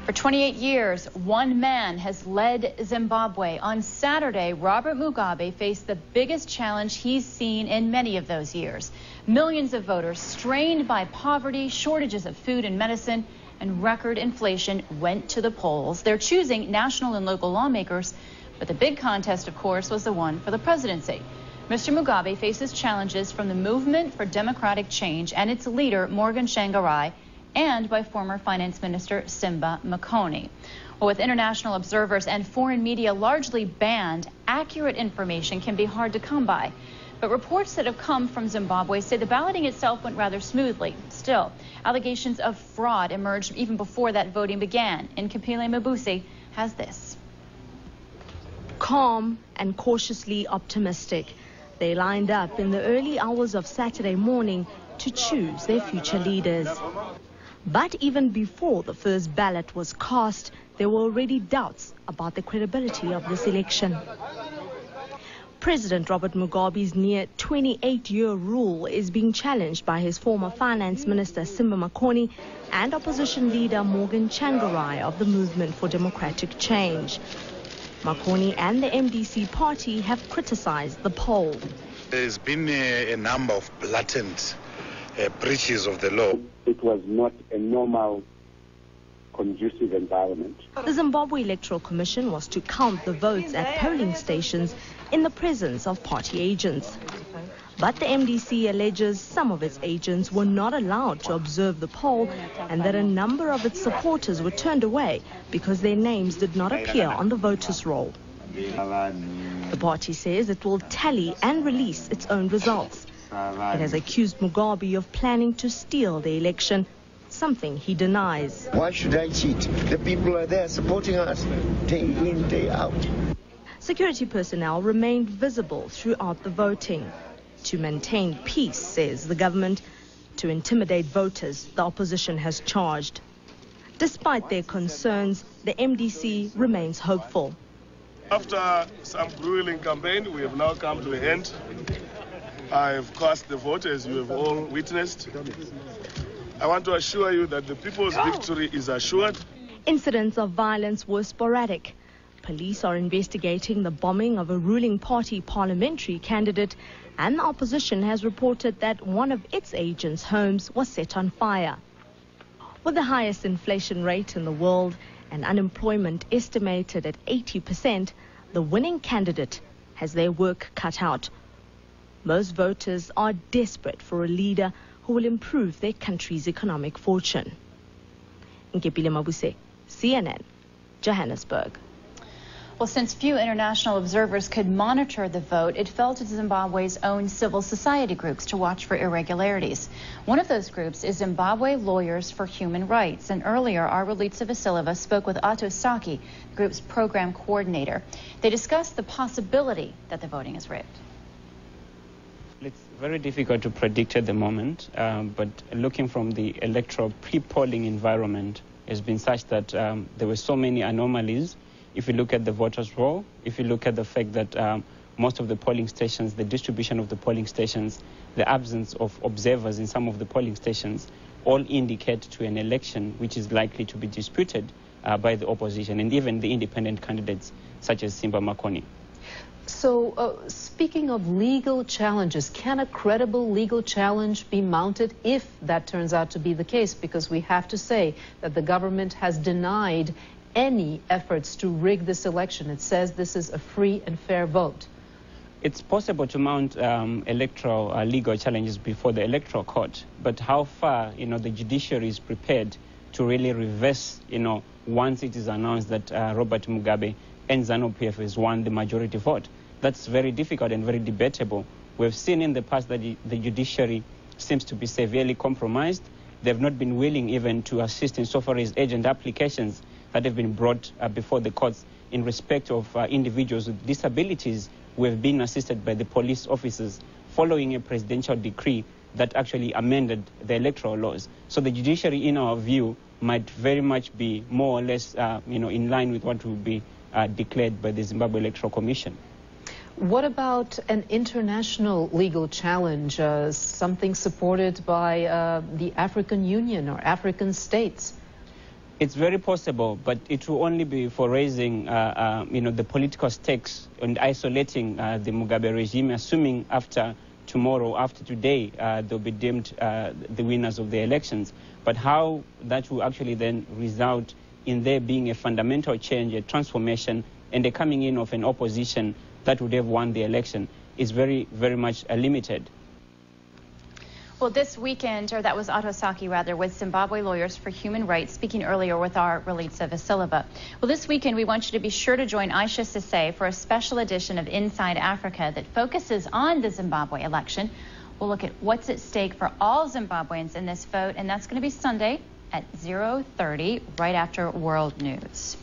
For 28 years, one man has led Zimbabwe. On Saturday, Robert Mugabe faced the biggest challenge he's seen in many of those years. Millions of voters strained by poverty, shortages of food and medicine, and record inflation went to the polls. They're choosing national and local lawmakers, but the big contest, of course, was the one for the presidency. Mr. Mugabe faces challenges from the Movement for Democratic Change and its leader, Morgan Tsvangirai, and by former Finance Minister Simba Makoni. Well, with international observers and foreign media largely banned, accurate information can be hard to come by. But reports that have come from Zimbabwe say the balloting itself went rather smoothly. Still, allegations of fraud emerged even before that voting began. And Nkapile Mabusi has this. Calm and cautiously optimistic, they lined up in the early hours of Saturday morning to choose their future leaders. But even before the first ballot was cast, there were already doubts about the credibility of this election. President Robert Mugabe's near 28-year rule is being challenged by his former finance minister Simba Makoni and opposition leader Morgan Tsvangirai of the Movement for Democratic Change. Makoni and the MDC party have criticized the poll. There's been a number of blatant breaches of the law. It was not a normal, conducive environment. The Zimbabwe Electoral Commission was to count the votes at polling stations in the presence of party agents. But the MDC alleges some of its agents were not allowed to observe the poll and that a number of its supporters were turned away because their names did not appear on the voters' roll. The party says it will tally and release its own results. It has accused Mugabe of planning to steal the election, something he denies. Why should I cheat? The people are there supporting us day in, day out. Security personnel remained visible throughout the voting. To maintain peace, says the government. To intimidate voters, the opposition has charged. Despite their concerns, the MDC remains hopeful. After some grueling campaign, we have now come to an end. I have cast the vote, as you have all witnessed. I want to assure you that the people's victory is assured. Incidents of violence were sporadic. Police are investigating the bombing of a ruling party parliamentary candidate, and the opposition has reported that one of its agents' homes was set on fire. With the highest inflation rate in the world and unemployment estimated at 80%, the winning candidate has their work cut out. Most voters are desperate for a leader who will improve their country's economic fortune. Nkapile Mabusi, CNN, Johannesburg. Well, since few international observers could monitor the vote, it fell to Zimbabwe's own civil society groups to watch for irregularities. One of those groups is Zimbabwe Lawyers for Human Rights. And earlier, our Relitsa Vasileva spoke with Otto, Saki, the group's program coordinator. They discussed the possibility that the voting is rigged. It's very difficult to predict at the moment, but looking from the electoral pre-polling environment has been such that there were so many anomalies. If you look at the voters' roll, if you look at the fact that most of the polling stations, the distribution of the polling stations, the absence of observers in some of the polling stations, all indicate to an election which is likely to be disputed by the opposition and even the independent candidates such as Simba Makoni. So, speaking of legal challenges, can a credible legal challenge be mounted if that turns out to be the case? Because we have to say that the government has denied any efforts to rig this election. It says this is a free and fair vote. It's possible to mount electoral legal challenges before the electoral court, but how far, the judiciary is prepared to really reverse, once it is announced that Robert Mugabe and ZANU-PF has won the majority vote. That's very difficult and very debatable. We've seen in the past that the judiciary seems to be severely compromised. They've not been willing even to assist insofar as urgent applications that have been brought before the courts in respect of individuals with disabilities who have been assisted by the police officers following a presidential decree that actually amended the electoral laws. So the judiciary, in our view, might very much be more or less in line with what will be declared by the Zimbabwe Electoral Commission. What about an international legal challenge, something supported by the African Union or African states? It's very possible, but it will only be for raising, the political stakes and isolating the Mugabe regime, assuming after tomorrow, after today, they'll be deemed the winners of the elections. But how that will actually then result in there being a fundamental change, a transformation, and the coming in of an opposition that would have won the election is very, very much limited. Well, this weekend, or that was Otto Saki, rather, with Zimbabwe Lawyers for Human Rights, speaking earlier with our Relitsa Vasileva. Well, this weekend, we want you to be sure to join Aisha Sase for a special edition of Inside Africa that focuses on the Zimbabwe election. We'll look at what's at stake for all Zimbabweans in this vote, and that's going to be Sunday at 0:30, right after World News.